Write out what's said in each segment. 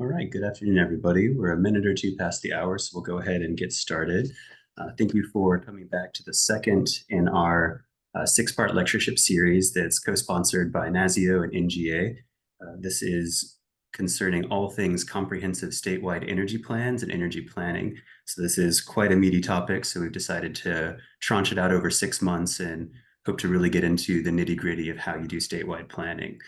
All right, good afternoon, everybody. We're a minute or two past the hour, so we'll go ahead and get started. Thank you for coming back to the second in our six-part lectureship series that's co-sponsored by NASIO and NGA. This is concerning all things comprehensive statewide energy plans and energy planning. So this is quite a meaty topic, so we've decided to tranche it out over 6 months and hope to really get into the nitty-gritty of how you do statewide planning.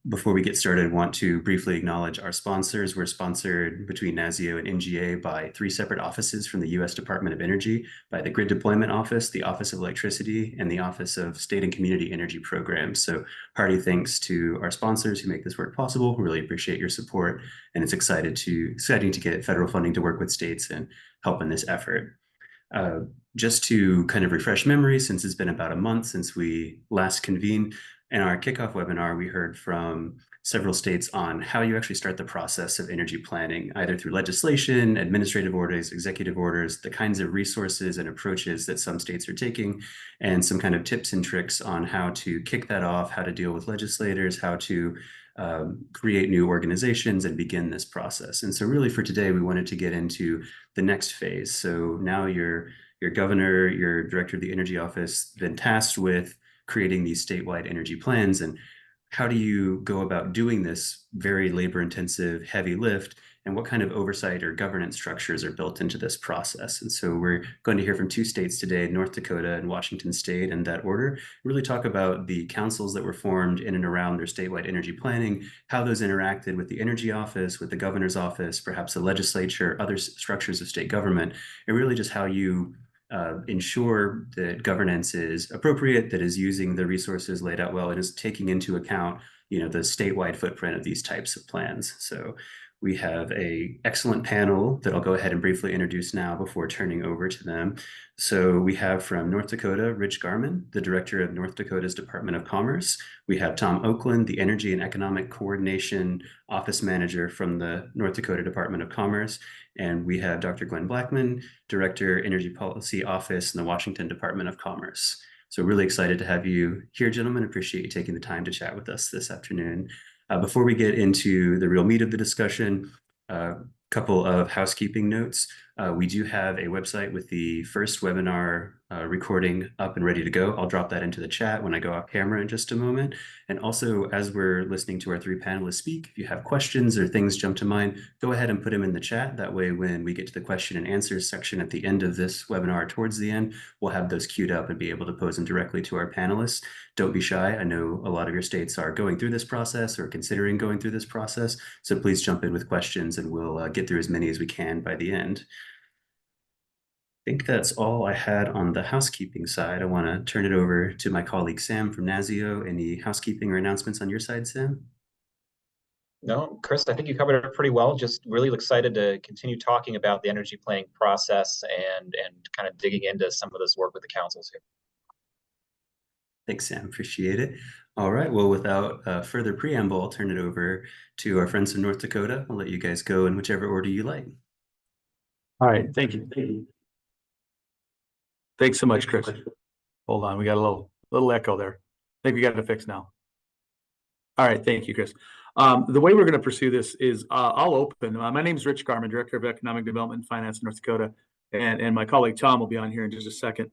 Before we get started, I want to briefly acknowledge our sponsors. We're sponsored between NASIO and NGA by 3 separate offices from the U.S. Department of Energy, by the Grid Deployment Office, the Office of Electricity, and the Office of State and Community Energy Programs. So hearty thanks to our sponsors who make this work possible. We really appreciate your support, and it's exciting to get federal funding to work with states and help in this effort. Just to kind of refresh memory, since it's been about a month since we last convened, in our kickoff webinar, we heard from several states on how you actually start the process of energy planning, either through legislation, administrative orders, executive orders, the kinds of resources and approaches that some states are taking, and some kind of tips and tricks on how to kick that off, how to deal with legislators, how to create new organizations and begin this process. And so really for today, we wanted to get into the next phase. So now your governor, your director of the energy office, been tasked with creating these statewide energy plans. And how do you go about doing this very labor intensive, heavy lift? And what kind of oversight or governance structures are built into this process? And so we're going to hear from 2 states today, North Dakota and Washington State, in that order, really talk about the councils that were formed in and around their statewide energy planning, how those interacted with the energy office, with the governor's office, perhaps the legislature, other structures of state government, and really just how you ensure that governance is appropriate, that is using the resources laid out well, and is taking into account, the statewide footprint of these types of plans. So we have an excellent panel that I'll go ahead and briefly introduce now before turning over to them. So we have from North Dakota, Rich Garman, the director of North Dakota's Department of Commerce. We have Tom Oakland, the Energy and Economic Coordination Office Manager from the North Dakota Department of Commerce. And we have Dr. Glenn Blackman, Director, Energy Policy Office in the Washington Department of Commerce. So really excited to have you here, gentlemen. Appreciate you taking the time to chat with us this afternoon. Before we get into the real meat of the discussion, a couple of housekeeping notes. We do have a website with the first webinar recording up and ready to go. I'll drop that into the chat when I go off camera in just a moment. And also, as we're listening to our 3 panelists speak, if you have questions or things jump to mind, go ahead and put them in the chat. That way, when we get to the question and answers section at the end of this webinar, towards the end, we'll have those queued up and be able to pose them directly to our panelists. Don't be shy. I know a lot of your states are going through this process or considering going through this process. So please jump in with questions and we'll get through as many as we can by the end. I think that's all I had on the housekeeping side. I want to turn it over to my colleague Sam from NASIO. Any housekeeping or announcements on your side, Sam? No, Chris, I think you covered it pretty well. Just really excited to continue talking about the energy planning process and kind of digging into some of this work with the councils here. Thanks, Sam. Appreciate it. All right. Well, without further preamble, I'll turn it over to our friends from North Dakota. I'll let you guys go in whichever order you like. All right. Thank you. Thanks so much, Chris. Hold on. We got a little echo there. I think we got it fixed now. All right. Thank you, Chris. The way we're going to pursue this is I'll open. My name is Rich Garman, Director of Economic Development and Finance in North Dakota. And my colleague Tom will be on here in just a second.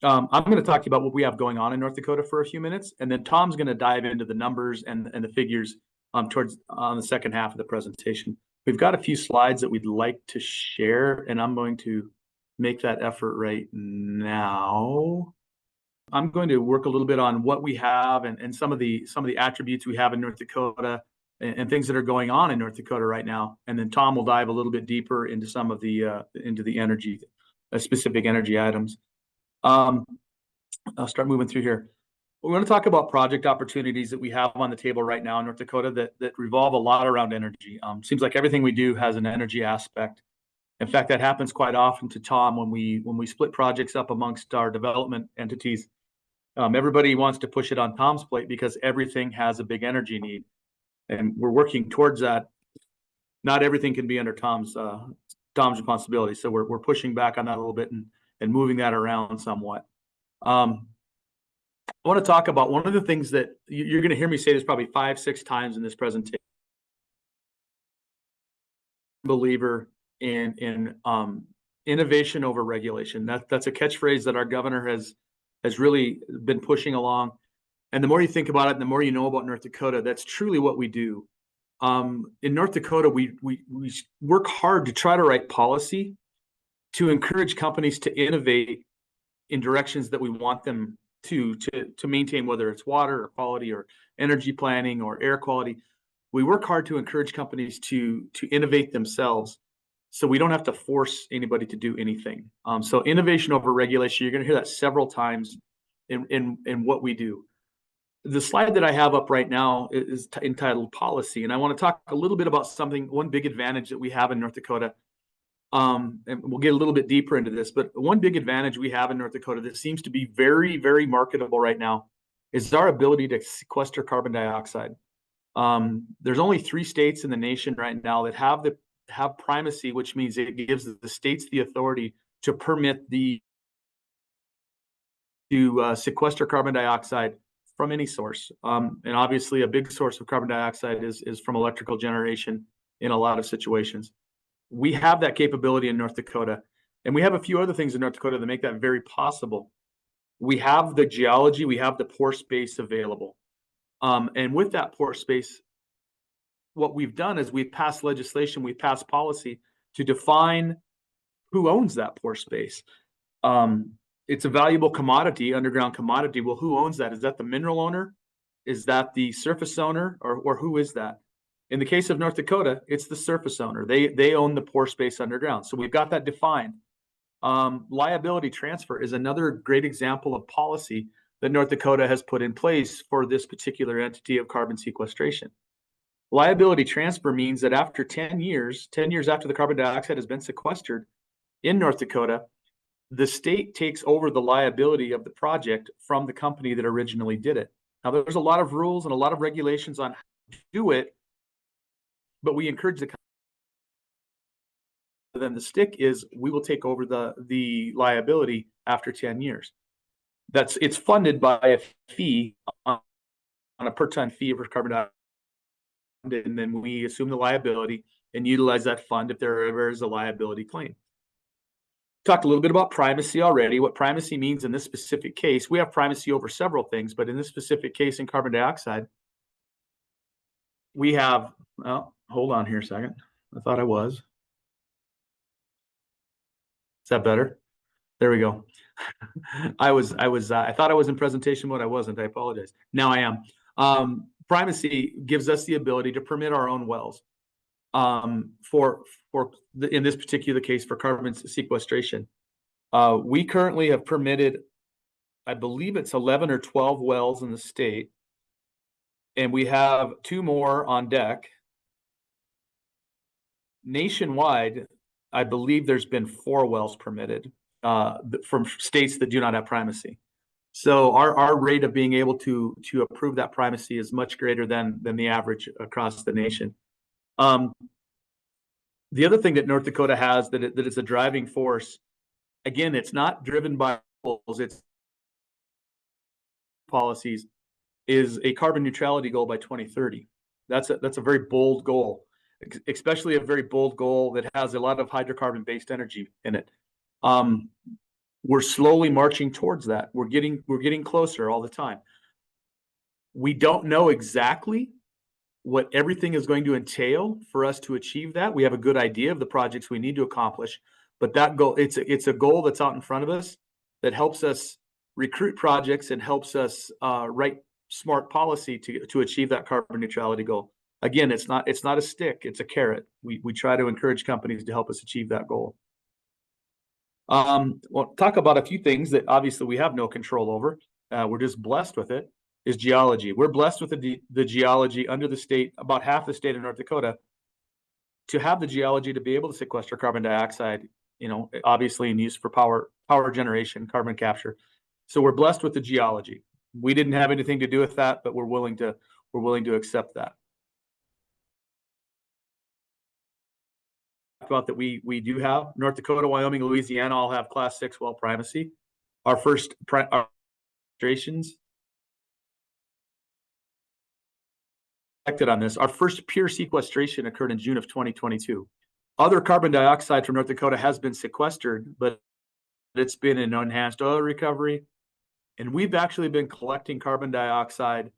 I'm going to talk to you about what we have going on in North Dakota for a few minutes. And then Tom's going to dive into the numbers and the figures on the second half of the presentation. We've got a few slides that we'd like to share, and I'm going to make that effort right now. I'm going to work a little bit on what we have and some of the attributes we have in North Dakota and things that are going on in North Dakota right now. And then Tom will dive a little bit deeper into some of the energy, specific energy items. I'll start moving through here. We're going to talk about project opportunities that we have on the table right now in North Dakota that revolve a lot around energy. Seems like everything we do has an energy aspect. In fact, that happens quite often to Tom when we split projects up amongst our development entities. Everybody wants to push it on Tom's plate because everything has a big energy need, and we're working towards that. Not everything can be under Tom's responsibility, so we're pushing back on that a little bit and moving that around somewhat. I want to talk about one of the things that you're going to hear me say this probably 5-6 times in this presentation. believer in innovation over regulation. That's a catchphrase that our governor has really been pushing along. And the more you think about it, the more you know about North Dakota. That's truly what we do. In North Dakota, we work hard to try to write policy to encourage companies to innovate in directions that we want them to maintain, whether it's water or quality or energy planning or air quality. We work hard to encourage companies to innovate themselves, so we don't have to force anybody to do anything. So innovation over regulation, you're going to hear that several times in what we do. The slide that I have up right now is entitled Policy, and I want to talk a little bit about one big advantage that we have in North Dakota. And we'll get a little bit deeper into this, but one big advantage we have in North Dakota that seems to be very, very marketable right now is our ability to sequester carbon dioxide. There's only 3 states in the nation right now that have primacy, which means it gives the states the authority to permit to sequester carbon dioxide from any source. And obviously a big source of carbon dioxide is from electrical generation in a lot of situations. We have that capability in North Dakota, and we have a few other things in North Dakota that make that very possible. We have the geology, we have the pore space available. And with that pore space, what we've done is we've passed legislation, we've passed policy to define who owns that pore space. It's a valuable commodity, underground commodity. Well, who owns that? Is that the mineral owner? Is that the surface owner, or who is that? In the case of North Dakota, it's the surface owner. They own the pore space underground. So we've got that defined. Liability transfer is another great example of policy that North Dakota has put in place for this particular entity of carbon sequestration. Liability transfer means that after 10 years after the carbon dioxide has been sequestered in North Dakota, the state takes over the liability of the project from the company that originally did it. Now, there's a lot of rules and a lot of regulations on how to do it, but we encourage the company. Then the stick is we will take over the liability after 10 years. It's funded by a fee on a per ton fee for carbon dioxide, and then we assume the liability and utilize that fund if there ever is a liability claim. Talked a little bit about primacy already. What primacy means in this specific case, we have primacy over several things, but in this specific case in carbon dioxide, we have, well, hold on here a second. I thought I was. Is that better? There we go. I thought I was in presentation mode. I wasn't. I apologize. Now I am. Primacy gives us the ability to permit our own wells in this particular case for carbon sequestration. We currently have permitted, I believe it's 11 or 12 wells in the state, and we have 2 more on deck. Nationwide, I believe there's been 4 wells permitted from states that do not have primacy. So our rate of being able to approve that primacy is much greater than the average across the nation. The other thing that North Dakota has that is a driving force, again, it's not driven by rules, it's policies, is a carbon neutrality goal by 2030. That's a very bold goal, especially a very bold goal that has a lot of hydrocarbon-based energy in it. We're slowly marching towards that. We're getting closer all the time. We don't know exactly what everything is going to entail for us to achieve that. We have a good idea of the projects we need to accomplish, but that goal, it's a goal that's out in front of us that helps us recruit projects and helps us write smart policy to achieve that carbon neutrality goal. Again, it's not a stick, it's a carrot. We try to encourage companies to help us achieve that goal. We'll talk about a few things that obviously we have no control over. We're just blessed with it. Is geology. We're blessed with the geology under the state, about half the state of North Dakota, to have the geology to be able to sequester carbon dioxide, obviously in use for power generation, carbon capture. So we're blessed with the geology. We didn't have anything to do with that, but we're willing to accept that. About that we do have North Dakota, Wyoming, Louisiana all have class 6 well primacy. Our first demonstrations on this. Our first pure sequestration occurred in June of 2022. Other carbon dioxide from North Dakota has been sequestered, but it's been in enhanced oil recovery. And we've actually been collecting carbon dioxide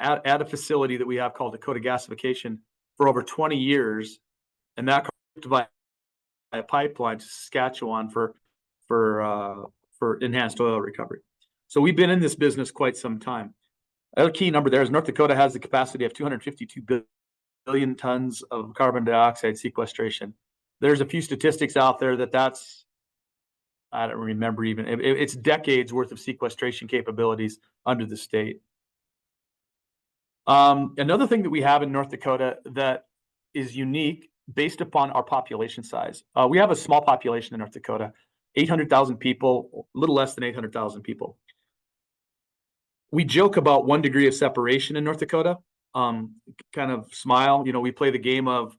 at a facility that we have called Dakota Gasification for over 20 years. And that by a pipeline to Saskatchewan for enhanced oil recovery. So we've been in this business quite some time. Another key number there is North Dakota has the capacity of 252 billion tons of carbon dioxide sequestration. There's a few statistics out there that's, I don't remember even, it's decades worth of sequestration capabilities under the state. Another thing that we have in North Dakota that is unique based upon our population size. We have a small population in North Dakota, 800,000 people, a little less than 800,000 people. We joke about 1 degree of separation in North Dakota, kind of smile. You know, we play the game of,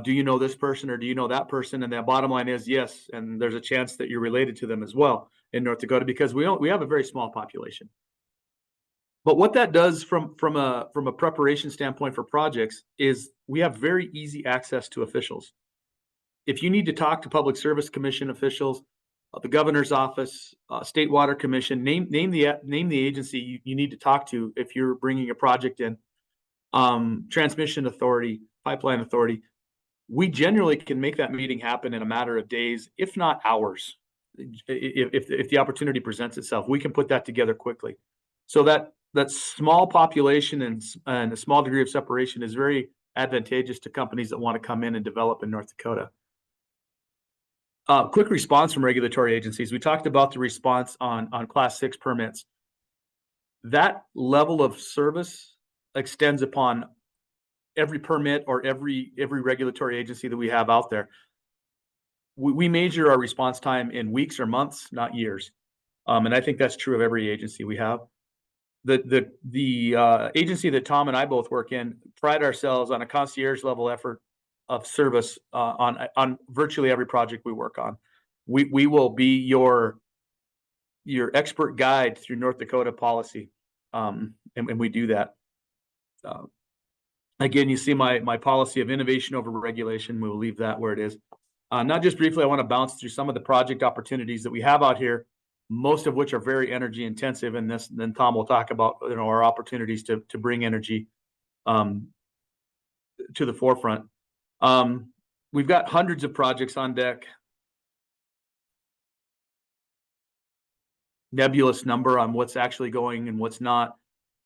do you know this person or do you know that person? And the bottom line is yes, and there's a chance that you're related to them as well in North Dakota because we have a very small population. But what that does from a preparation standpoint for projects is we have very easy access to officials. If you need to talk to Public Service Commission officials, the governor's office, State Water Commission, name the agency you need to talk to if you're bringing a project in, Transmission Authority, Pipeline Authority, we generally can make that meeting happen in a matter of days, if not hours. If the opportunity presents itself, we can put that together quickly. So that small population and a small degree of separation is very advantageous to companies that want to come in and develop in North Dakota. Quick response from regulatory agencies. We talked about the response on Class 6 permits. That level of service extends upon every permit or every regulatory agency that we have out there. We measure our response time in weeks or months, not years. And I think that's true of every agency we have. The agency that Tom and I both work in pride ourselves on a concierge level effort of service on virtually every project we work on. We will be your expert guide through North Dakota policy, and we do that. Again, you see my policy of innovation over regulation. We'll leave that where it is. Not just briefly, I want to bounce through some of the project opportunities that we have out here, most of which are very energy intensive. And then Tom will talk about our opportunities to bring energy to the forefront. We've got hundreds of projects on deck. Nebulous number on what's actually going and what's not.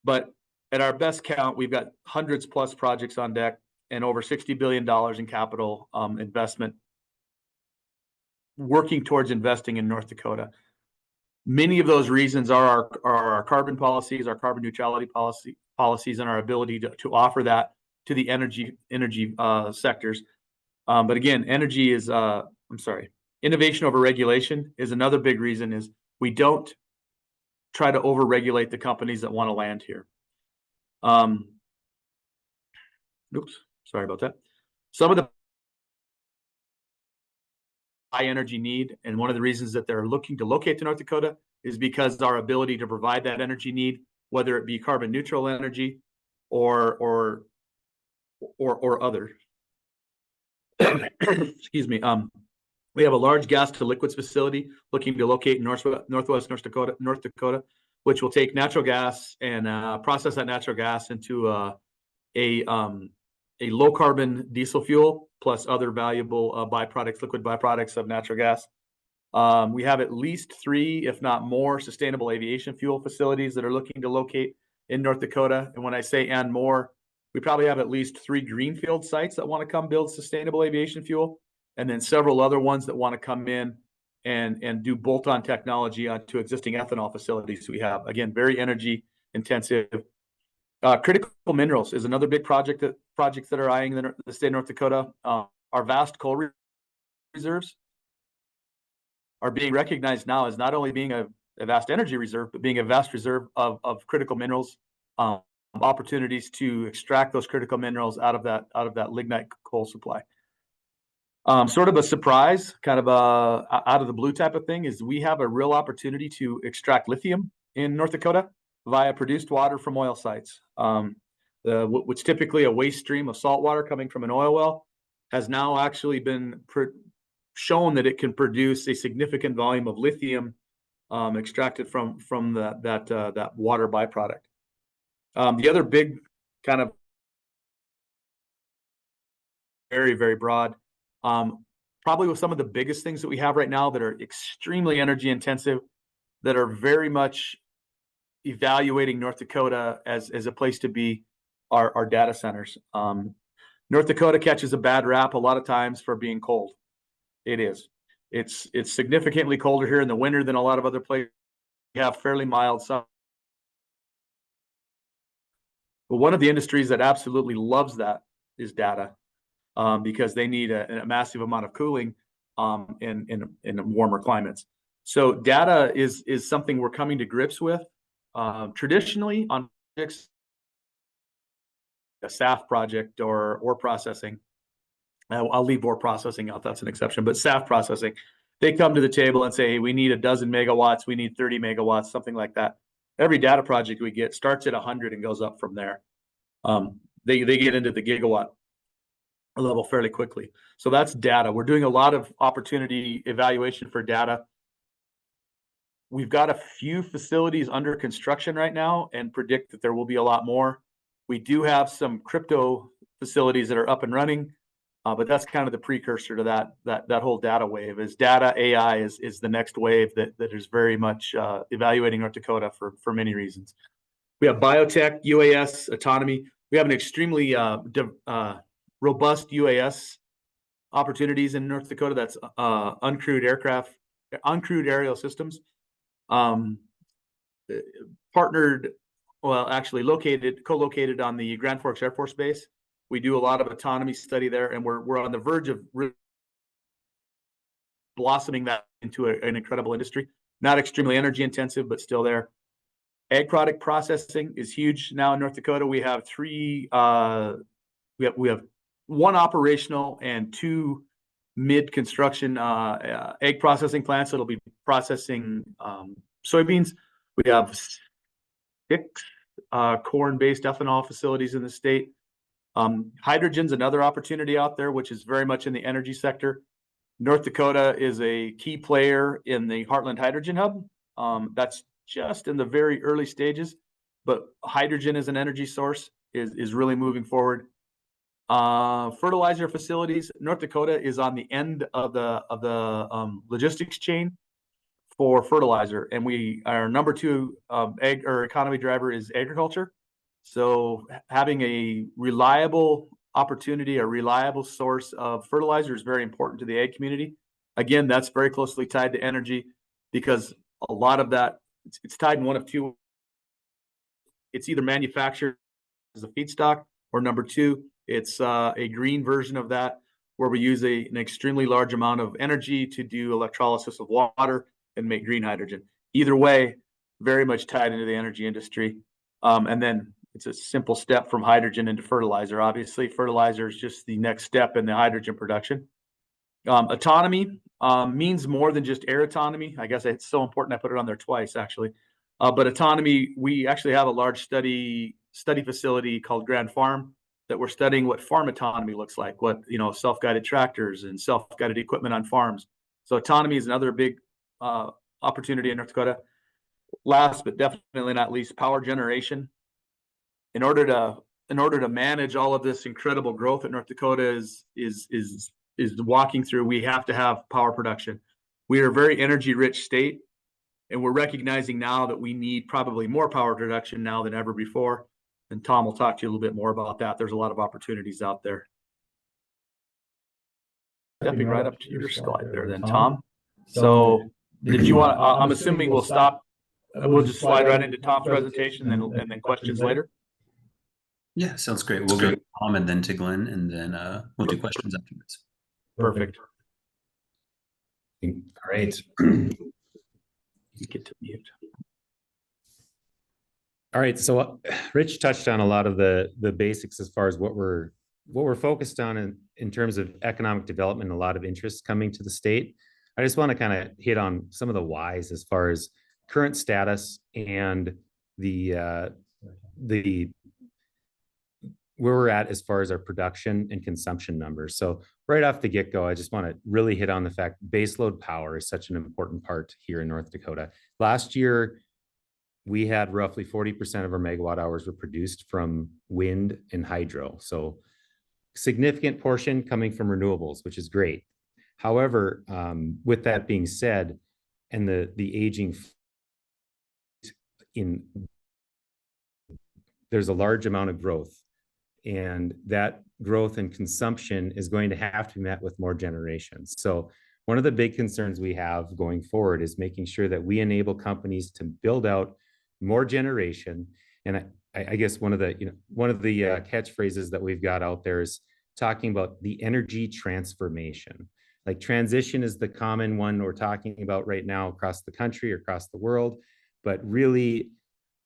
But at our best count, we've got hundreds plus projects on deck and over $60 billion in capital investment working towards investing in North Dakota. Many of those reasons are our carbon policies, our carbon neutrality policies, and our ability to offer that to the energy sectors. But again, energy is, innovation over regulation is another big reason is we don't try to over-regulate the companies that want to land here. Oops, sorry about that. Some of the high energy need, and one of the reasons that they're looking to locate to North Dakota is because our ability to provide that energy need, whether it be carbon neutral energy or other. Excuse me. We have a large gas to liquids facility looking to locate in northwest North Dakota, which will take natural gas and process that natural gas into a low carbon diesel fuel plus other valuable liquid byproducts of natural gas. We have at least 3, if not more, sustainable aviation fuel facilities that are looking to locate in North Dakota. And when I say and more, we probably have at least 3 greenfield sites that want to come build sustainable aviation fuel, and then several other ones that want to come in and do bolt-on technology onto existing ethanol facilities we have. Again, very energy intensive. Critical minerals is another big projects that are eyeing the state of North Dakota. Our vast coal reserves are being recognized now as not only being a vast energy reserve, but being a vast reserve of critical minerals, opportunities to extract those critical minerals out of that lignite coal supply. Sort of a surprise, kind of a out of the blue type of thing is we have a real opportunity to extract lithium in North Dakota via produced water from oil sites, which typically a waste stream of salt water coming from an oil well. has now actually been shown that it can produce a significant volume of lithium extracted from that water byproduct. The other big kind of very, very broad, probably with some of the biggest things that we have right now that are extremely energy intensive, that are very much evaluating North Dakota as a place to be, are data centers. North Dakota catches a bad rap a lot of times for being cold. It is. It's significantly colder here in the winter than a lot of other places. We have fairly mild summer. But one of the industries that absolutely loves that is data, because they need a massive amount of cooling in warmer climates. So data is something we're coming to grips with. Traditionally on projects, a SAF project or ore processing, I'll leave ore processing out, that's an exception, but SAF processing, they come to the table and say, hey, we need a dozen megawatts, we need 30 megawatts, something like that. Every data project we get starts at 100 and goes up from there. They get into the gigawatt level fairly quickly. So that's data. We're doing a lot of opportunity evaluation for data. We've got a few facilities under construction right now and predict that there will be a lot more. We do have some crypto facilities that are up and running, but that's kind of the precursor to that whole data wave. Is data AI is the next wave that is very much evaluating North Dakota for many reasons. We have biotech, UAS, autonomy. We have an extremely robust UAS opportunities in North Dakota. That's uncrewed aircraft, uncrewed aerial systems. Partnered, well, actually co-located on the Grand Forks Air Force Base. We do a lot of autonomy study there, and we're on the verge of blossoming that into an incredible industry. Not extremely energy intensive, but still there. Ag product processing is huge now in North Dakota. We have three. We have one operational and two mid-construction egg processing plants that'll be processing soybeans. We have 6 corn-based ethanol facilities in the state. Hydrogen's another opportunity out there, which is very much in the energy sector. North Dakota is a key player in the Heartland Hydrogen Hub. That's just in the very early stages, but hydrogen as an energy source is really moving forward. Fertilizer facilities. North Dakota is on the end of the logistics chain for fertilizer, and our number 2 economy driver is agriculture. So having a reliable opportunity, a reliable source of fertilizer is very important to the ag community. Again, that's very closely tied to energy, because a lot of that it's tied in one of two. It's either manufactured as a feedstock, or number 2, it's a green version of that, where we use an extremely large amount of energy to do electrolysis of water and make green hydrogen. Either way, very much tied into the energy industry. And then it's a simple step from hydrogen into fertilizer. Obviously, fertilizer is just the next step in the hydrogen production. Autonomy means more than just air autonomy. I guess it's so important I put it on there twice, actually. But autonomy, we actually have a large study facility called Grand Farm that we're studying what farm autonomy looks like, what, self-guided tractors and self-guided equipment on farms. So autonomy is another big opportunity in North Dakota. Last but definitely not least, power generation. In order to manage all of this incredible growth that North Dakota is walking through, we have to have power production. We are a very energy rich state, and we're recognizing now that we need probably more power production now than ever before. And Tom will talk to you a little bit more about that. There's a lot of opportunities out there. Stepping right up to your slide there then, Tom. So did you want, I'm assuming we'll stop, we'll just slide right into Tom's presentation and then questions later? Yeah, sounds great. We'll go to Tom and then to Glenn, and then we'll do questions afterwards. Perfect. Great. You get to mute. All right. So Rich touched on a lot of the basics as far as what we're focused on in terms of economic development, a lot of interest coming to the state. I just want to kind of hit on some of the whys as far as current status and the where we're at as far as our production and consumption numbers. So right off the get-go, I just want to really hit on the fact baseload power is such an important part here in North Dakota. Last year, we had roughly 40% of our megawatt hours were produced from wind and hydro. So significant portion coming from renewables, which is great. However, with that being said, and the aging there's a large amount of growth, and that growth and consumption is going to have to be met with more generations. So one of the big concerns we have going forward is making sure that we enable companies to build out more generation. And I guess one of the catchphrases that we've got out there is talking about the energy transformation. Like transition is the common one we're talking about right now across the country or across the world, but really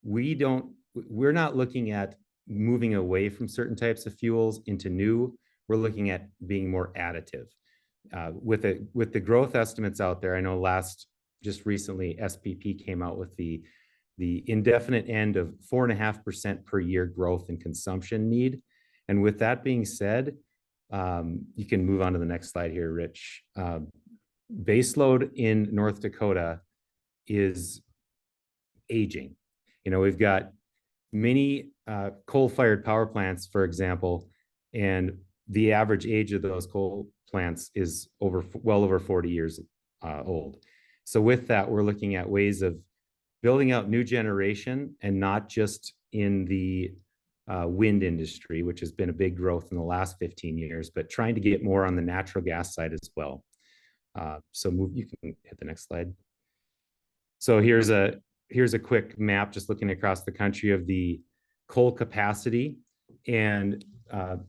we're not looking at moving away from certain types of fuels into new. We're looking at being more additive. With the growth estimates out there, I know just recently SPP came out with the indefinite end of 4.5% per year growth in consumption need. And with that being said, you can move on to the next slide here, Rich. Baseload in North Dakota is aging. We've got many coal-fired power plants, for example, and the average age of those coal plants is well over 40 years old. So with that, we're looking at ways of building out new generation, and not just in the wind industry, which has been a big growth in the last 15 years, but trying to get more on the natural gas side as well. You can hit the next slide. So here's a quick map just looking across the country of the coal capacity, and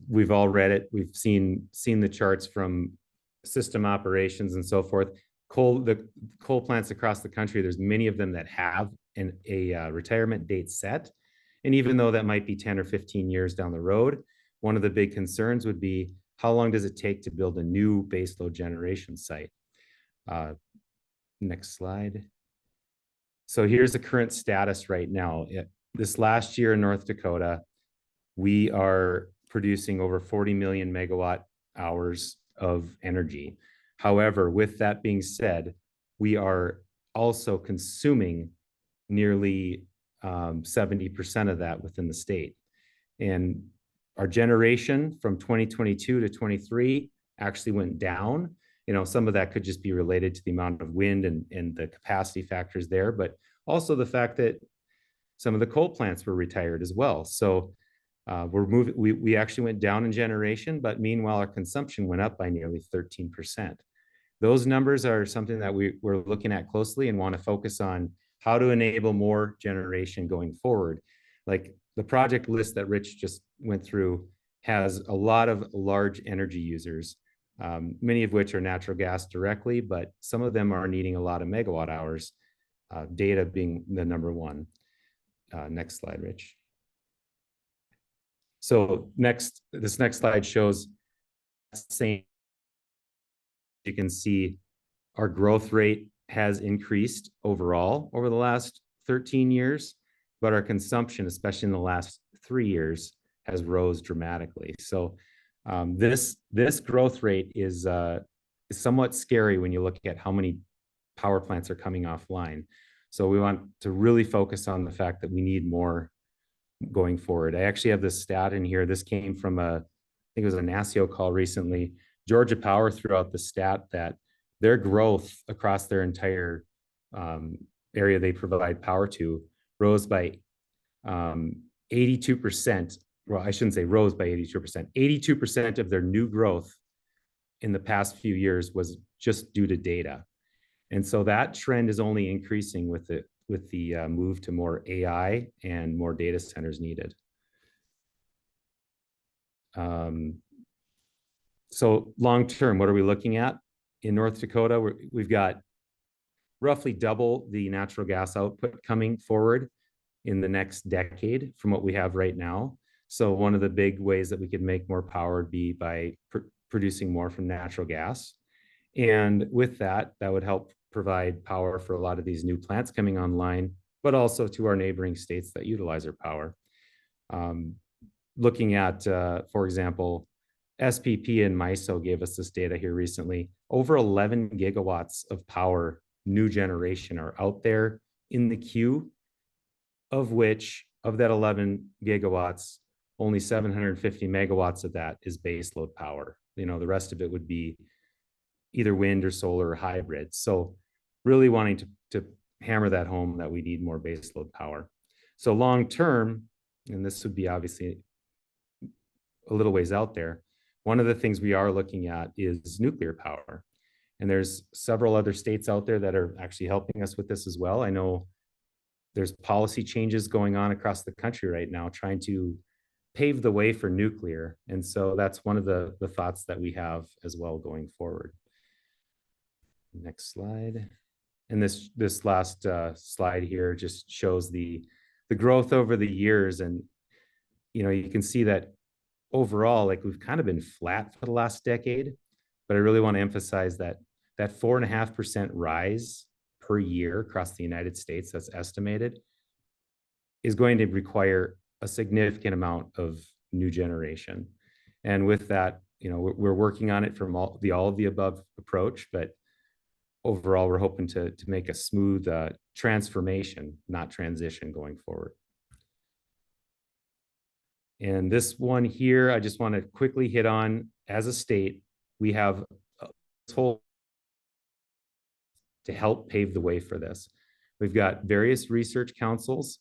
we've all read it. We've seen the charts from system operations and so forth. The coal plants across the country, there's many of them that have a retirement date set. And even though that might be 10 or 15 years down the road, one of the big concerns would be, how long does it take to build a new baseload generation site? Next slide. So here's the current status right now. This last year in North Dakota, we are producing over 40 million megawatt hours of energy. However, with that being said, we are also consuming nearly 70% of that within the state. And our generation from 2022 to 23 actually went down. Some of that could just be related to the amount of wind and the capacity factors there, but also the fact that some of the coal plants were retired as well. So we actually went down in generation, but meanwhile, our consumption went up by nearly 13%. Those numbers are something that we're looking at closely and want to focus on how to enable more generation going forward. Like the project list that Rich just went through has a lot of large energy users, many of which are natural gas directly, but some of them are needing a lot of megawatt hours, data being the number one. Next slide, Rich. So this next slide shows same. You can see our growth rate has increased overall over the last 13 years, but our consumption, especially in the last 3 years, has rose dramatically. So this growth rate is somewhat scary when you look at how many power plants are coming offline. So we want to really focus on the fact that we need more going forward. I actually have this stat in here. This came from I think it was a NASIO call recently. Georgia Power threw out the stat that their growth across their entire area they provide power to rose by 82%. Well, I shouldn't say rose by 82%. 82% of their new growth in the past few years was just due to data. And so that trend is only increasing with the move to more AI and more data centers needed. So long term, what are we looking at? In North Dakota, we've got roughly double the natural gas output coming forward in the next decade from what we have right now. So one of the big ways that we could make more power would be by producing more from natural gas. And with that, that would help provide power for a lot of these new plants coming online, but also to our neighboring states that utilize our power. looking at, for example, SPP and MISO gave us this data here recently. Over 11 gigawatts of power, new generation, are out there in the queue, of which, of that 11 gigawatts, only 750 megawatts of that is baseload power. The rest of it would be either wind or solar or hybrid. So really wanting to hammer that home that we need more baseload power. So long term, and this would be obviously a little ways out there, one of the things we are looking at is nuclear power. And there's several other states out there that are actually helping us with this as well. I know there's policy changes going on across the country right now trying to pave the way for nuclear. And so that's one of the thoughts that we have as well going forward. Next slide. And this last slide here just shows the growth over the years. And, you can see that overall, like, we've kind of been flat for the last decade, but I really want to emphasize that 4.5% rise per year across the United States that's estimated is going to require a significant amount of new generation. And with that, we're working on it from all of the above approach, but overall, we're hoping to make a smooth transformation, not transition, going forward. And this one here, I just want to quickly hit on. As a state, we have this whole to help pave the way for this. We've got various research councils,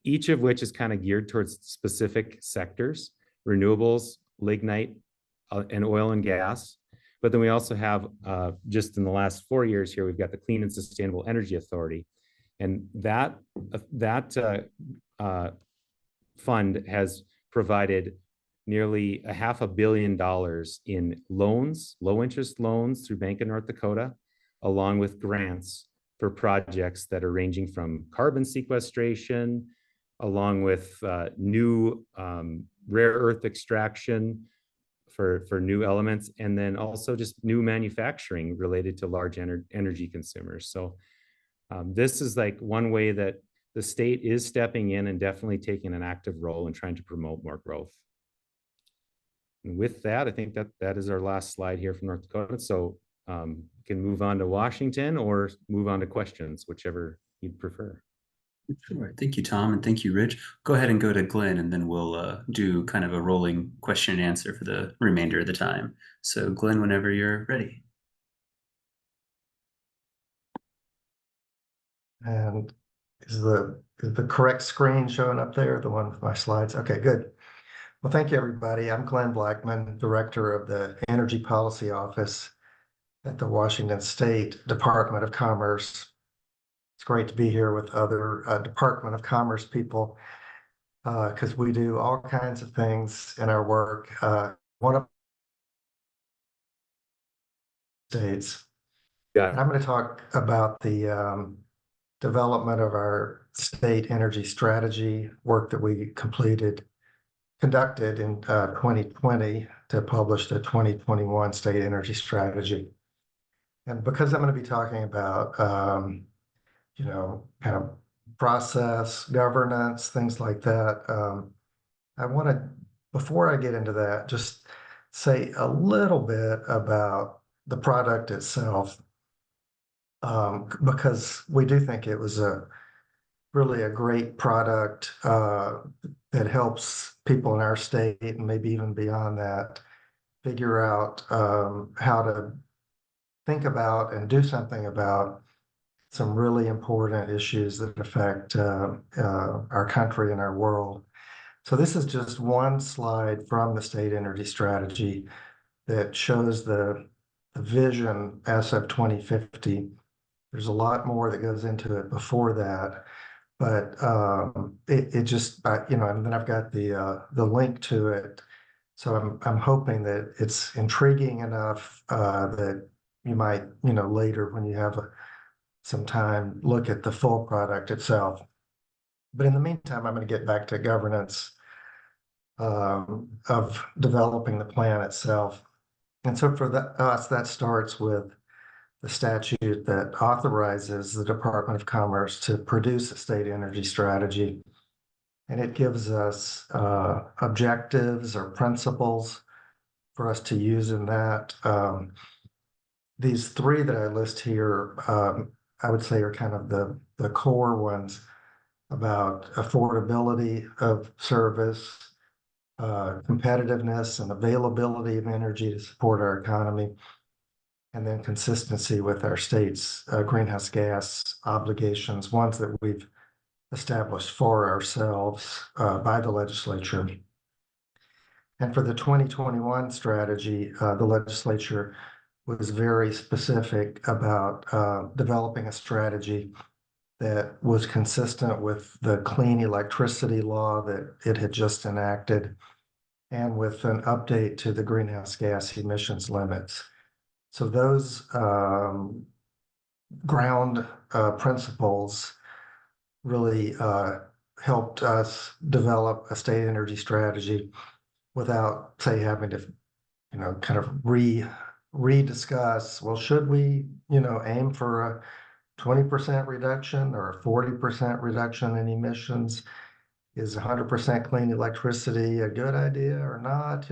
each of which is kind of geared towards specific sectors: renewables, lignite, and oil and gas. But then we also have, just in the last 4 years here, we've got the Clean and Sustainable Energy Authority. And that fund has provided nearly $500 million in loans, low interest loans through Bank of North Dakota, along with grants for projects that are ranging from carbon sequestration, along with new rare earth extraction for new elements, and then also just new manufacturing related to large energy consumers. So this is like one way that the state is stepping in and definitely taking an active role in trying to promote more growth. And with that, I think that is our last slide here from North Dakota. So you can move on to Washington or move on to questions, whichever you'd prefer. Sure. Thank you, Tom, and thank you, Rich. Go ahead and go to Glenn, and then we'll do kind of a rolling question and answer for the remainder of the time. So Glenn, whenever you're ready. And is the correct screen showing up there, the one with my slides? Okay, good. Well, thank you, everybody. I'm Glenn Blackman, Director of the Energy Policy Office at the Washington State Department of Commerce. It's great to be here with other Department of Commerce people because we do all kinds of things in our work. One of the states, Yeah. I'm going to talk about the development of our state energy strategy work that we conducted in 2020 to publish the 2021 state energy strategy. And because I'm going to be talking about kind of process, governance, things like that. I want to, before I get into that, just say a little bit about the product itself, because we do think it was really a great product that helps people in our state and maybe even beyond that figure out how to think about and do something about some really important issues that affect our country and our world. So this is just one slide from the state energy strategy that shows the vision as of 2050. There's a lot more that goes into it before that, but it just, and then I've got the link to it. So I'm hoping that it's intriguing enough that you might, later when you have some time, look at the full product itself. But in the meantime, I'm going to get back to governance of developing the plan itself. And so for us, that starts with the statute that authorizes the Department of Commerce to produce a state energy strategy. and it gives us objectives or principles for us to use in that. These three that I list here, I would say are kind of the core ones about affordability of service, competitiveness and availability of energy to support our economy, and then consistency with our state's greenhouse gas obligations, ones that we've established for ourselves by the legislature. And for the 2021 strategy, the legislature was very specific about developing a strategy that was consistent with the clean electricity law that it had just enacted and with an update to the greenhouse gas emissions limits. So those ground principles really helped us develop a state energy strategy without, say, having to, kind of rediscuss, well, should we, aim for a 20% reduction or a 40% reduction in emissions? Is 100% clean electricity a good idea or not?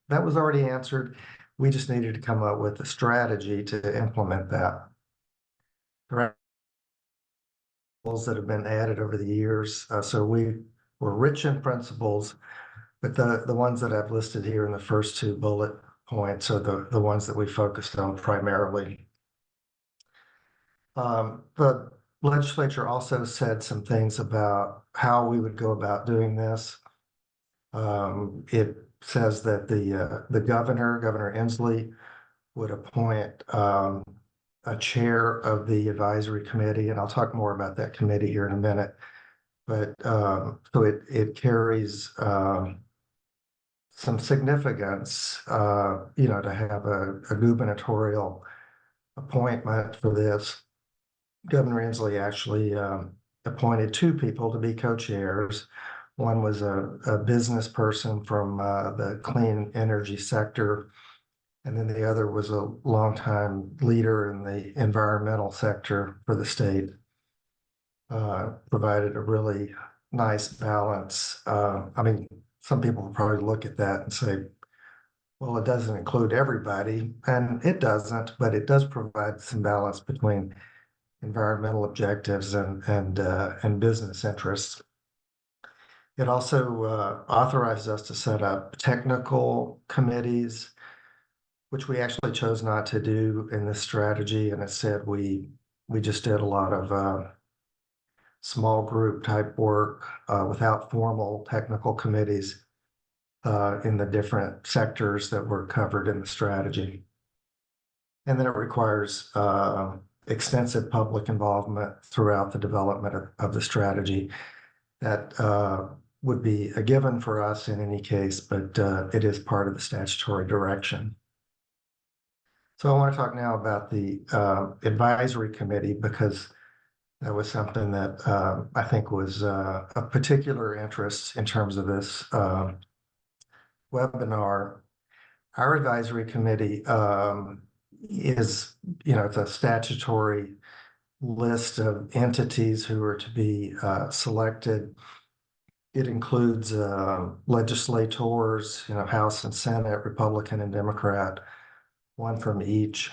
That was already answered. We just needed to come up with a strategy to implement that. There are that have been added over the years. So we were rich in principles, but the ones that I've listed here in the first two bullet points are the ones that we focused on primarily. The legislature also said some things about how we would go about doing this. It says that the Governor Inslee, would appoint a chair of the advisory committee, and I'll talk more about that committee here in a minute. But so it carries some significance, to have a gubernatorial appointment for this. Governor Inslee actually appointed two people to be co-chairs. One was a business person from the clean energy sector, and then the other was a longtime leader in the environmental sector for the state. Provided a really nice balance. I mean, some people will probably look at that and say, well, it doesn't include everybody, and it doesn't, but it does provide some balance between environmental objectives and business interests. It also authorizes us to set up technical committees, which we actually chose not to do in this strategy. And instead, we just did a lot of small group type work without formal technical committees in the different sectors that were covered in the strategy. And then it requires extensive public involvement throughout the development of the strategy. That would be a given for us in any case, but it is part of the statutory direction. So I want to talk now about the advisory committee, because that was something that I think was of particular interest in terms of this webinar. Our advisory committee is, it's a statutory list of entities who are to be selected. It includes legislators, House and Senate, Republican and Democrat, one from each.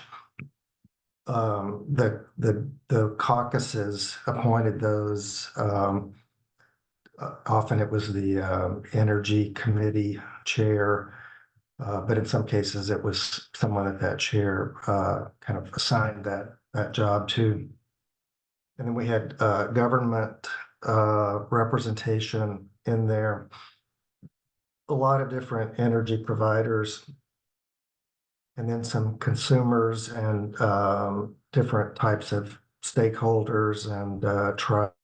The caucuses appointed those. Often it was the Energy Committee chair, but in some cases it was someone at that chair kind of assigned that job to. And then we had government representation in there, a lot of different energy providers, and then some consumers and different types of stakeholders and trusts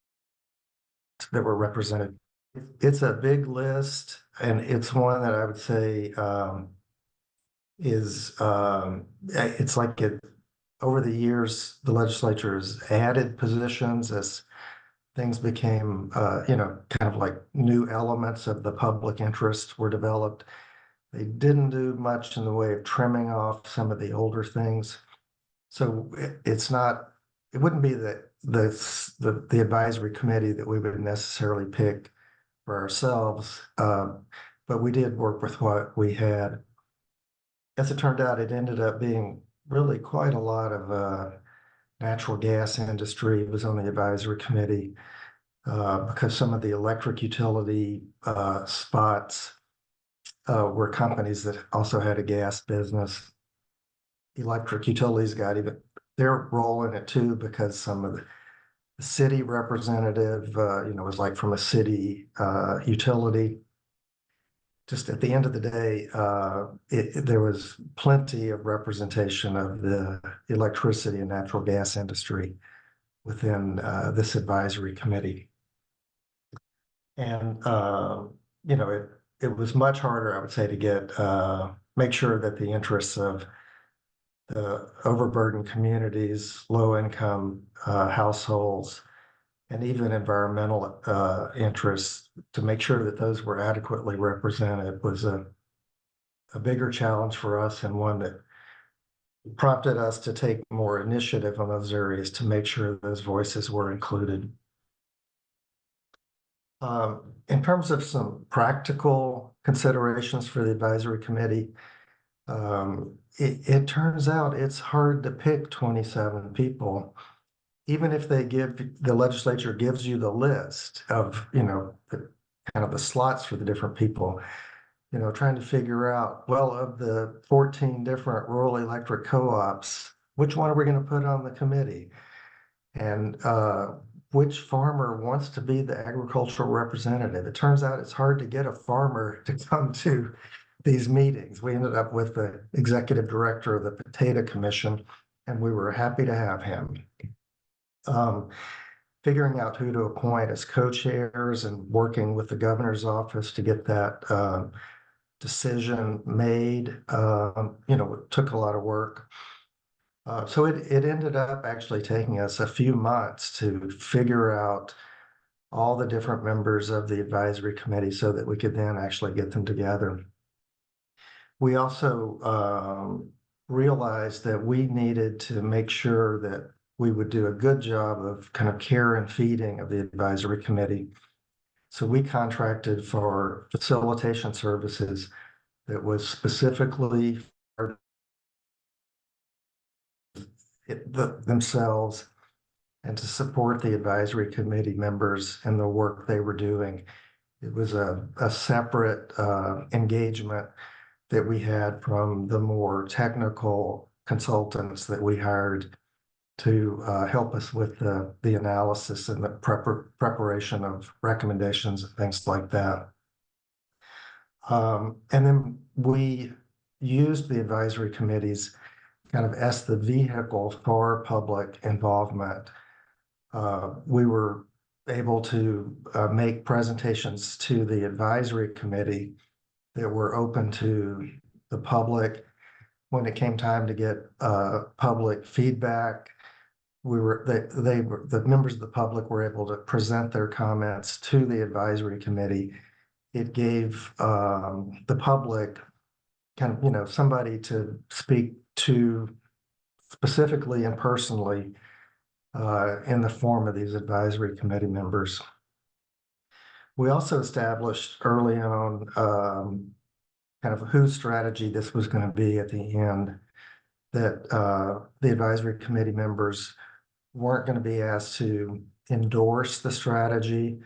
that were represented. It's a big list, and it's one that I would say it's like over the years, the legislature has added positions as things became, kind of like new elements of the public interest were developed. They didn't do much in the way of trimming off some of the older things. So it wouldn't be that the advisory committee that we would necessarily pick for ourselves. But we did work with what we had. As it turned out, it ended up being really quite a lot of natural gas industry was on the advisory committee because some of the electric utility spots were companies that also had a gas business. Electric utilities got even their role in it too, because some of the city representative, was like from a city utility. Just at the end of the day, there was plenty of representation of the electricity and natural gas industry within this advisory committee. And, it was much harder, I would say, to get, make sure that the interests of the overburdened communities, low-income households, and even environmental interests, to make sure that those were adequately represented was a bigger challenge for us, and one that prompted us to take more initiative on those areas to make sure those voices were included. In terms of some practical considerations for the advisory committee, it turns out it's hard to pick 27 people, even if the legislature gives you the list of, the kind of the slots for the different people, trying to figure out, well, of the 14 different rural electric co-ops, which one are we going to put on the committee? And which farmer wants to be the agricultural representative? It turns out it's hard to get a farmer to come to these meetings. We ended up with the executive director of the Potato Commission, and we were happy to have him. Figuring out who to appoint as co-chairs and working with the governor's office to get that decision made, it took a lot of work. So it ended up actually taking us a few months to figure out all the different members of the advisory committee so that we could then actually get them together. We also realized that we needed to make sure that we would do a good job of kind of care and feeding of the advisory committee. So we contracted for facilitation services that was specifically for themselves and to support the advisory committee members and the work they were doing. It was a separate engagement that we had from the more technical consultants that we hired to help us with the analysis and the preparation of recommendations and things like that. And then we used the advisory committees kind of as the vehicle for public involvement. We were able to make presentations to the advisory committee that were open to the public. When it came time to get public feedback, the members of the public were able to present their comments to the advisory committee. It gave the public kind of, somebody to speak to specifically and personally in the form of these advisory committee members. We also established early on kind of whose strategy this was going to be at the end, that the advisory committee members weren't going to be asked to endorse the strategy.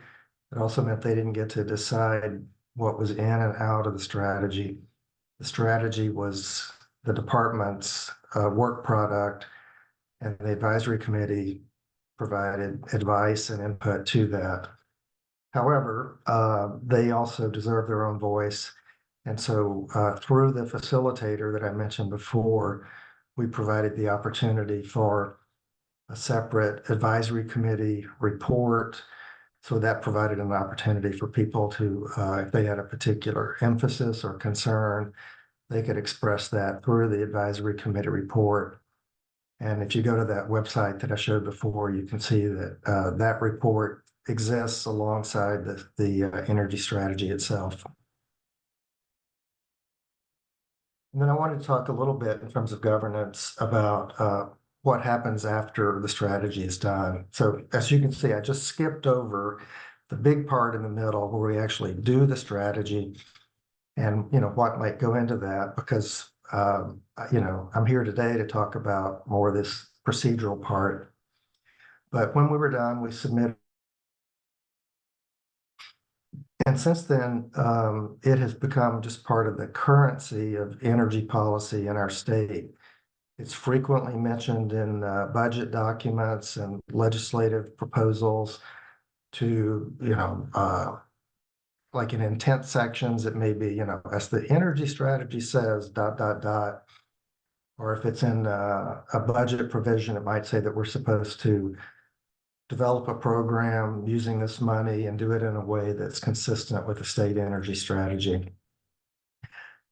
It also meant they didn't get to decide what was in and out of the strategy. The strategy was the department's work product, and the advisory committee provided advice and input to that. However, they also deserve their own voice. And so through the facilitator that I mentioned before, we provided the opportunity for a separate advisory committee report. So that provided an opportunity for people to, if they had a particular emphasis or concern, they could express that through the advisory committee report. And if you go to that website that I showed before, you can see that that report exists alongside the energy strategy itself. And then I wanted to talk a little bit in terms of governance about what happens after the strategy is done. So as you can see, I just skipped over the big part in the middle where we actually do the strategy and, what might go into that, because, I'm here today to talk about more of this procedural part. But when we were done, we submitted. And since then, it has become just part of the currency of energy policy in our state. It's frequently mentioned in budget documents and legislative proposals to, like in intent sections, it may be, as the energy strategy says, dot, dot, dot. Or if it's in a budget provision, it might say that we're supposed to develop a program using this money and do it in a way that's consistent with the state energy strategy.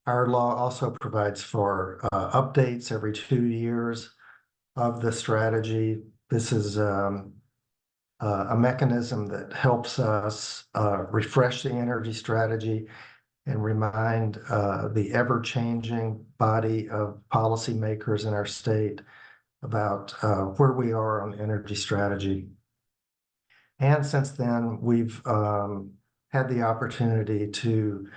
Our law also provides for updates every 2 years of the strategy. This is a mechanism that helps us refresh the energy strategy and remind the ever-changing body of policymakers in our state about where we are on the energy strategy. And since then, we've had the opportunity to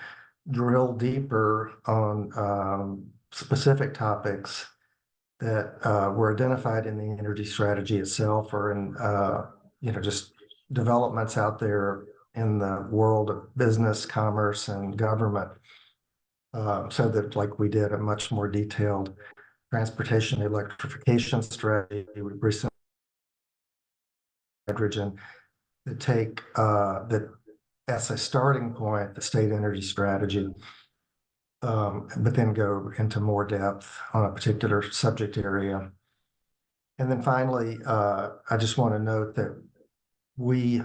drill deeper on specific topics that were identified in the energy strategy itself, or in just developments out there in the world of business, commerce, and government. So that, like, we did a much more detailed transportation electrification strategy. We recently hydrogen that take that as a starting point, the state energy strategy, but then go into more depth on a particular subject area. And then finally, I just want to note that we,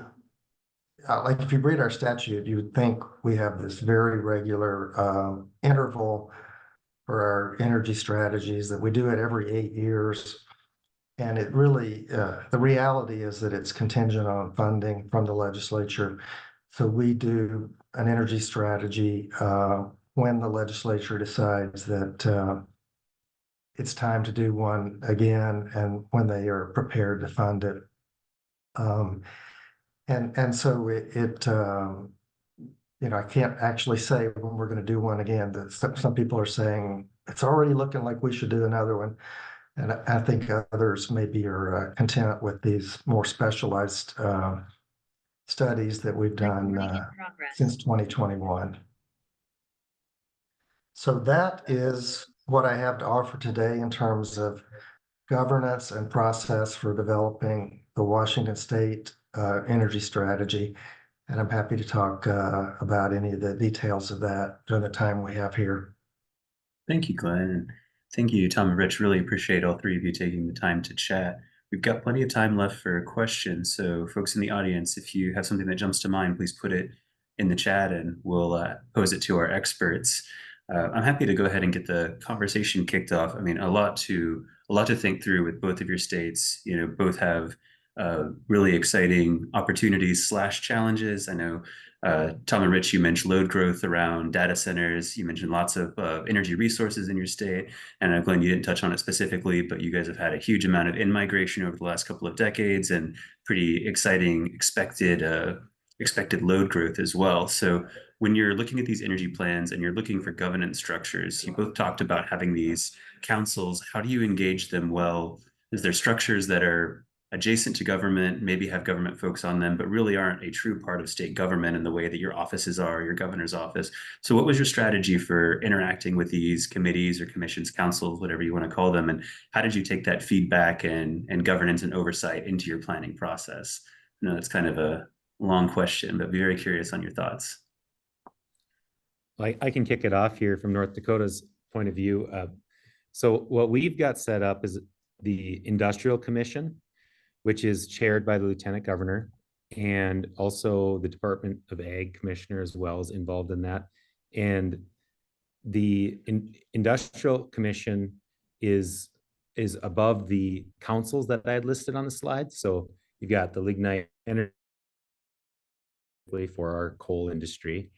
like if you read our statute, you would think we have this very regular interval for our energy strategies, that we do it every 8 years. And it really, the reality is that it's contingent on funding from the legislature. So we do an energy strategy when the legislature decides that it's time to do one again, and when they are prepared to fund it. And so I can't actually say when we're going to do one again. That some people are saying it's already looking like we should do another one. And I think others maybe are content with these more specialized studies that we've done since 2021. So that is what I have to offer today in terms of governance and process for developing the Washington State energy strategy. And I'm happy to talk about any of the details of that during the time we have here. Thank you, Glenn. And thank you, Tom and Rich. Really appreciate all three of you taking the time to chat. We've got plenty of time left for questions. So folks in the audience, if you have something that jumps to mind, please put it in the chat and we'll pose it to our experts. I'm happy to go ahead and get the conversation kicked off. I mean, a lot to think through with both of your states. Both have really exciting opportunities / challenges. I know Tom and Rich, you mentioned load growth around data centers. You mentioned lots of energy resources in your state. And Glenn, you didn't touch on it specifically, but you guys have had a huge amount of in-migration over the last couple of decades and pretty exciting expected load growth as well. So when you're looking at these energy plans and you're looking for governance structures, you both talked about having these councils. How do you engage them well? Is there structures that are adjacent to government, maybe have government folks on them, but really aren't a true part of state government in the way that your offices are, your governor's office? So what was your strategy for interacting with these committees or commissions, councils, whatever you want to call them? And how did you take that feedback and governance and oversight into your planning process? I know that's kind of a long question, but be very curious on your thoughts. I can kick it off here from North Dakota's point of view. So what we've got set up is the Industrial Commission, which is chaired by the Lieutenant Governor, and also the Department of Ag Commissioner as well is involved in that. And the Industrial Commission is above the councils that I had listed on the slide. So you've got the lignite energy for our coal industry.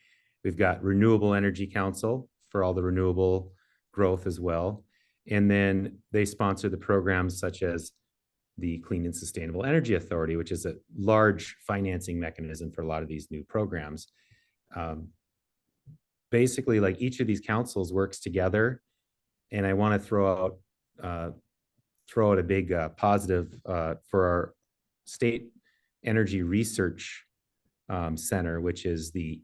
We've got Renewable Energy Council for all the renewable growth as well. And then they sponsor the programs such as the Clean and Sustainable Energy Authority, which is a large financing mechanism for a lot of these new programs. Basically, like each of these councils works together, and I want to throw out a big positive for our state energy research center, which is the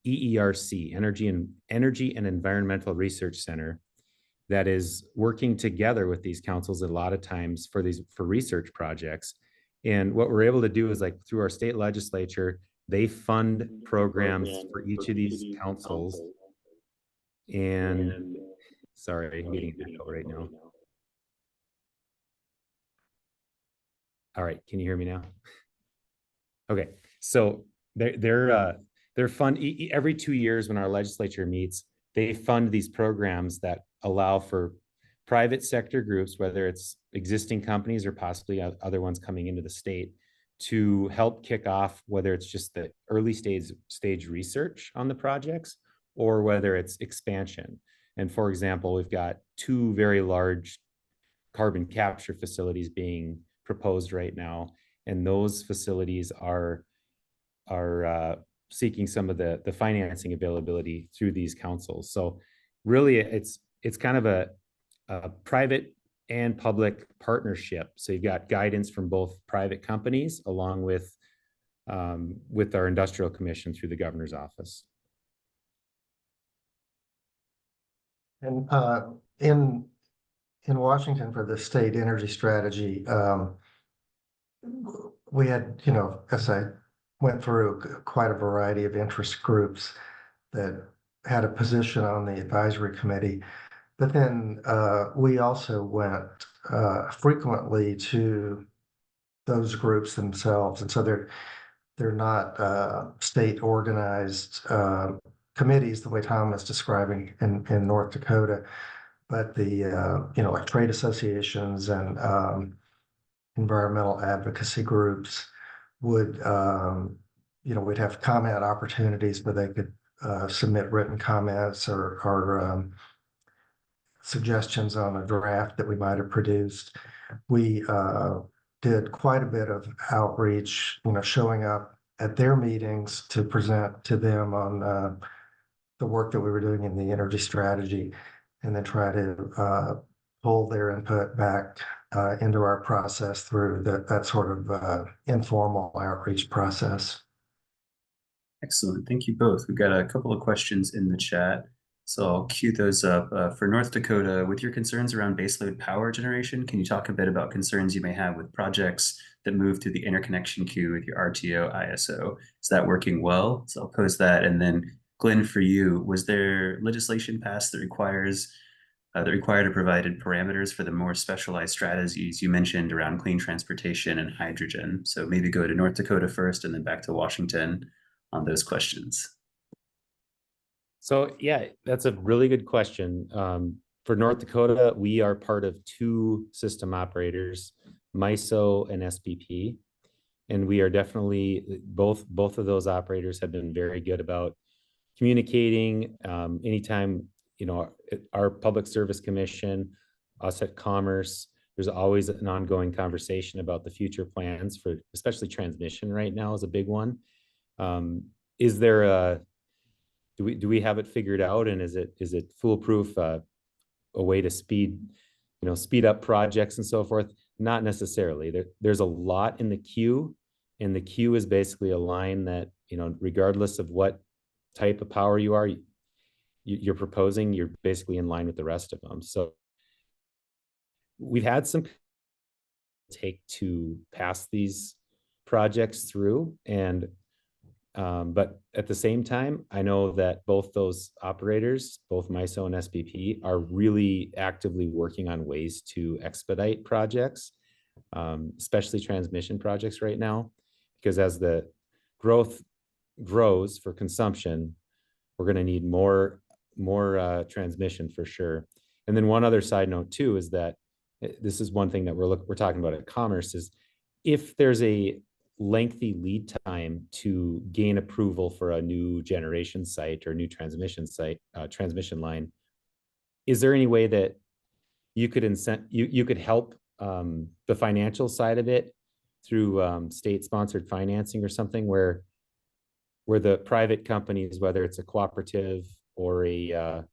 EERC, Energy and Environmental Research Center, that is working together with these councils a lot of times for research projects. And what we're able to do is, like, through our state legislature, they fund programs for each of these councils. And sorry, I'm getting an echo right now. All right, can you hear me now? Okay, so they're fund every 2 years when our legislature meets, they fund these programs that allow for private sector groups, whether it's existing companies or possibly other ones coming into the state, to help kick off, whether it's just the early stage research on the projects or whether it's expansion. And for example, we've got 2 very large carbon capture facilities being proposed right now, and those facilities are seeking some of the financing availability through these councils. So really, it's kind of a private and public partnership. So you've got guidance from both private companies along with our industrial commission through the governor's office. And in Washington for the state energy strategy, we had, as I went through, quite a variety of interest groups that had a position on the advisory committee. But then we also went frequently to those groups themselves. And so they're not state organized committees the way Tom is describing in North Dakota, but the like trade associations and environmental advocacy groups would we'd have comment opportunities where they could submit written comments or suggestions on a draft that we might have produced. We did quite a bit of outreach, showing up at their meetings to present to them on the work that we were doing in the energy strategy, and then try to pull their input back into our process through that sort of informal outreach process. Excellent. Thank you both. We've got a couple of questions in the chat, so I'll queue those up. For North Dakota, with your concerns around baseload power generation, can you talk a bit about concerns you may have with projects that move through the interconnection queue with your RTO ISO? Is that working well? So I'll pose that. And then Glenn, for you, was there legislation passed that required or provided parameters for the more specialized strategies you mentioned around clean transportation and hydrogen? So maybe go to North Dakota first and then back to Washington on those questions. So yeah, that's a really good question. For North Dakota, we are part of 2 system operators, MISO and SPP, and we are definitely both of those operators have been very good about communicating. Anytime, our Public Service Commission, us at Commerce, there's always an ongoing conversation about the future plans for, especially transmission right now is a big one. Is there do we have it figured out, and is it foolproof, a way to speed up projects and so forth? Not necessarily. There's a lot in the queue, and the queue is basically a line that, regardless of what type of power you're proposing, you're basically in line with the rest of them. So we've had some take to pass these projects through, and but at the same time, I know that both those operators, both MISO and SPP, are really actively working on ways to expedite projects, especially transmission projects right now, because as the growth grows for consumption, we're going to need more transmission for sure. And then one other side note too is that this is one thing that we're talking about at Commerce is if there's a lengthy lead time to gain approval for a new generation site or new transmission line, is there any way that you could you could help the financial side of it through state-sponsored financing or something where the private companies, whether it's a cooperative or a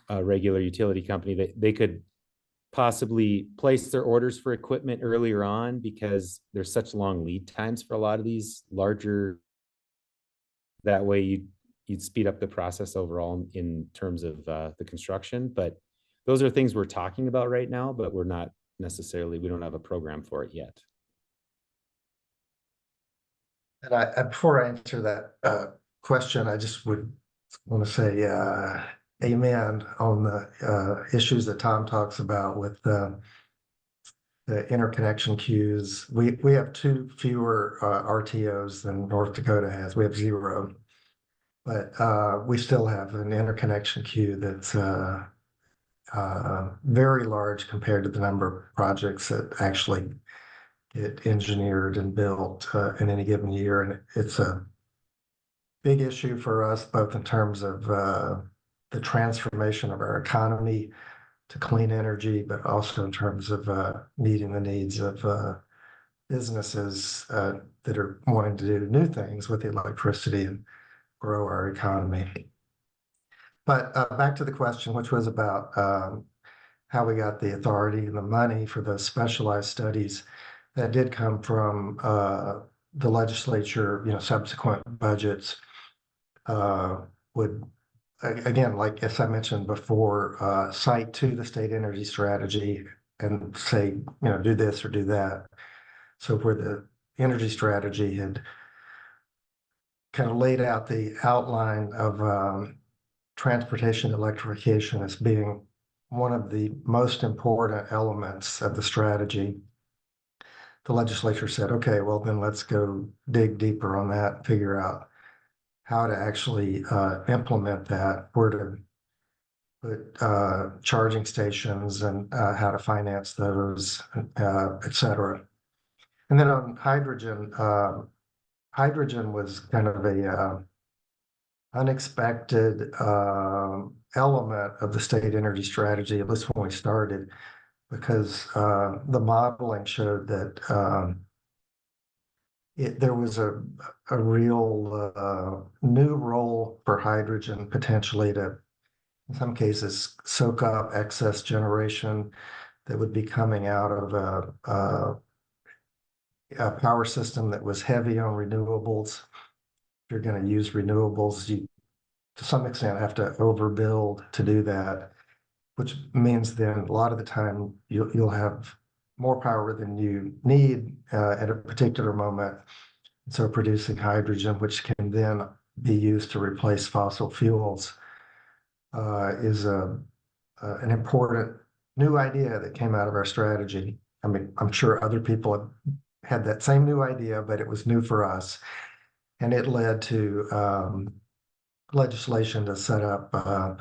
regular utility company, they could possibly place their orders for equipment earlier on because there's such long lead times for a lot of these larger. That way you'd speed up the process overall in terms of the construction. But those are things we're talking about right now, but we're not necessarily, we don't have a program for it yet. And before I answer that question, I just would want to say amen on the issues that Tom talks about with the interconnection queues. We have 2 fewer RTOs than North Dakota has. We have 0, but we still have an interconnection queue that's very large compared to the number of projects that actually get engineered and built in any given year. And it's a big issue for us, both in terms of the transformation of our economy to clean energy, but also in terms of meeting the needs of businesses that are wanting to do new things with the electricity and grow our economy. But back to the question, which was about how we got the authority and the money for the specialized studies. That did come from the legislature, subsequent budgets would, again, like as I mentioned before, cite to the state energy strategy and say, do this or do that. So where the energy strategy had kind of laid out the outline of transportation electrification as being one of the most important elements of the strategy, the legislature said, okay, well, then let's go dig deeper on that, figure out how to actually implement that, where to put charging stations and how to finance those, et cetera. And then on hydrogen, hydrogen was kind of a unexpected element of the state energy strategy, at least when we started, because the modeling showed that there was a real new role for hydrogen potentially to, in some cases, soak up excess generation that would be coming out of a power system that was heavy on renewables. If you're going to use renewables, you, to some extent, have to overbuild to do that, which means then a lot of the time you'll have more power than you need at a particular moment. So producing hydrogen, which can then be used to replace fossil fuels, is an important new idea that came out of our strategy. I mean, I'm sure other people have had that same new idea, but it was new for us. And it led to legislation to set up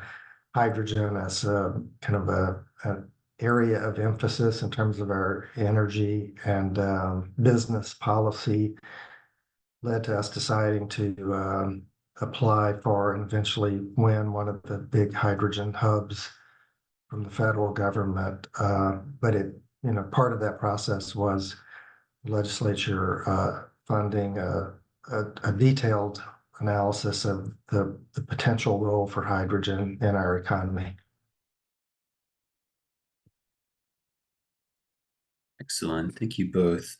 hydrogen as a kind of an area of emphasis in terms of our energy and business policy. Led to us deciding to apply for and eventually win one of the big hydrogen hubs from the federal government. But it, part of that process was the legislature funding a detailed analysis of the potential role for hydrogen in our economy. Excellent. Thank you both.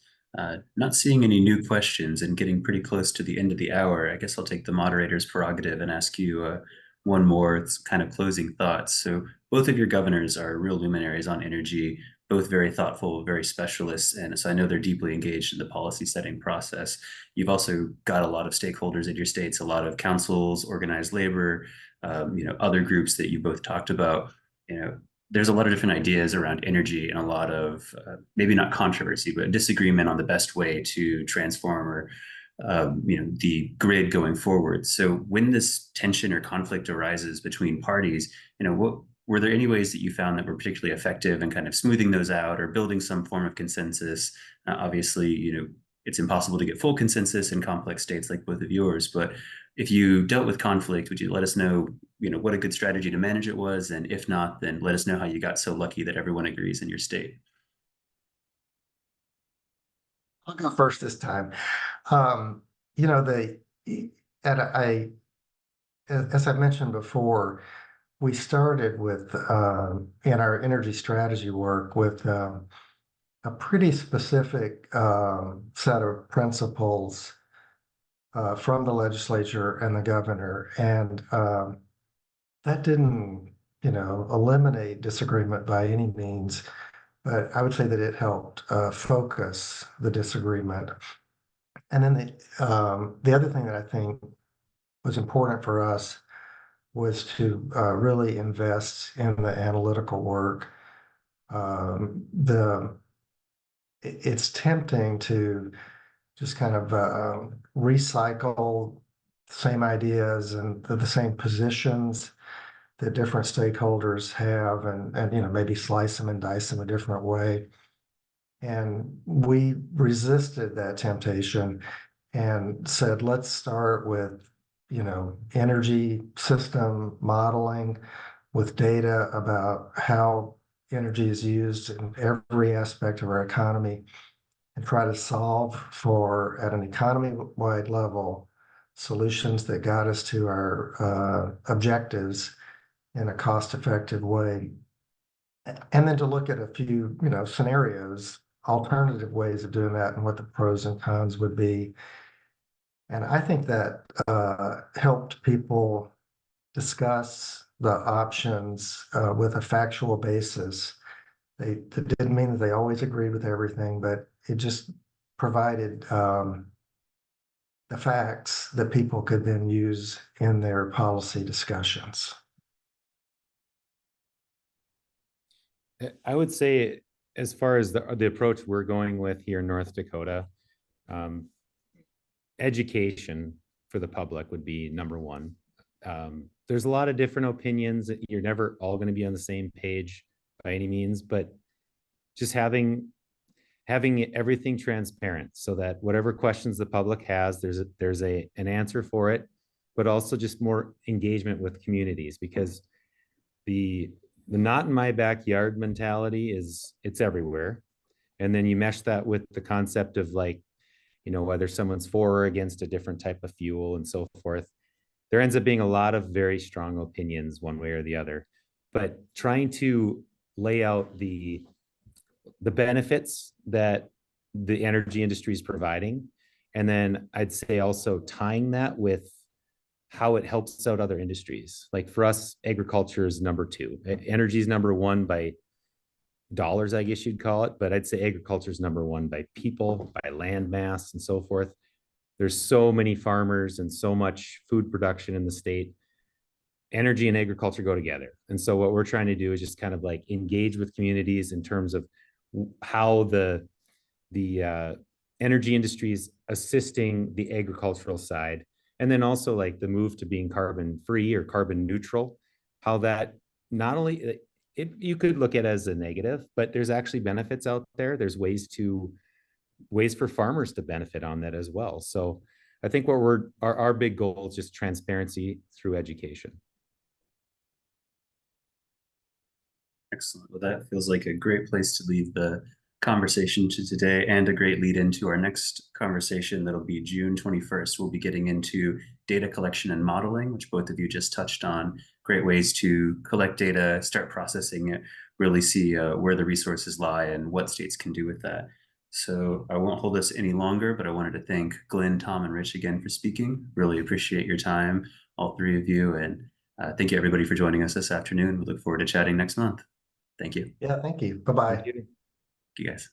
Not seeing any new questions and getting pretty close to the end of the hour, I guess I'll take the moderator's prerogative and ask you one more kind of closing thoughts. So both of your governors are real luminaries on energy, both very thoughtful, very specialists. And so I know they're deeply engaged in the policy setting process. You've also got a lot of stakeholders in your states, a lot of councils, organized labor, other groups that you both talked about. There's a lot of different ideas around energy and a lot of maybe not controversy, but disagreement on the best way to transform or the grid going forward. So when this tension or conflict arises between parties, what were there any ways that you found that were particularly effective in kind of smoothing those out or building some form of consensus? Obviously, it's impossible to get full consensus in complex states like both of yours, but if you dealt with conflict, would you let us know, what a good strategy to manage it was? And if not, then let us know how you got so lucky that everyone agrees in your state. I'll go first this time. You know, as I mentioned before, we started with in our energy strategy work with a pretty specific set of principles from the legislature and the governor, and that didn't, eliminate disagreement by any means, but I would say that it helped focus the disagreement. And then the other thing that I think was important for us was to really invest in the analytical work. It's tempting to just kind of recycle the same ideas and the same positions that different stakeholders have, and maybe slice them and dice them a different way. And we resisted that temptation and said, let's start with, energy system modeling with data about how energy is used in every aspect of our economy, and try to solve for, at an economy-wide level, solutions that got us to our objectives in a cost-effective way. And then to look at a few, scenarios, alternative ways of doing that, and what the pros and cons would be. And I think that helped people discuss the options with a factual basis. That didn't mean that they always agreed with everything, but it just provided the facts that people could then use in their policy discussions. I would say, as far as the approach we're going with here in North Dakota, education for the public would be number one. There's a lot of different opinions. You're never all going to be on the same page by any means, but just having everything transparent so that whatever questions the public has, there's an answer for it, but also just more engagement with communities, because the not in my backyard mentality it's everywhere. And then you mesh that with the concept of, like, whether someone's for or against a different type of fuel and so forth. There ends up being a lot of very strong opinions one way or the other, but trying to lay out the benefits that the energy industry is providing. And then I'd say also tying that with how it helps out other industries. Like for us, agriculture is number two. Energy is number one by dollars, I guess you'd call it, but I'd say agriculture is number one by people, by land mass, and so forth. There's so many farmers and so much food production in the state. Energy and agriculture go together. And so what we're trying to do is just kind of like engage with communities in terms of how the energy industry is assisting the agricultural side. And then also like the move to being carbon free or carbon neutral, how that not only you could look at it as a negative, but there's actually benefits out there. There's ways for farmers to benefit on that as well. So I think what our big goal is just transparency through education. Excellent. Well, that feels like a great place to leave the conversation to today, and a great lead into our next conversation that'll be June 21st. We'll be getting into data collection and modeling, which both of you just touched on. Great ways to collect data, start processing it, really see where the resources lie and what states can do with that. So I won't hold us any longer, but I wanted to thank Glenn, Tom, and Rich again for speaking. Really appreciate your time, all three of you. And thank you everybody for joining us this afternoon. We look forward to chatting next month. Thank you. Yeah, thank you. Bye-bye. Thank you. You guys.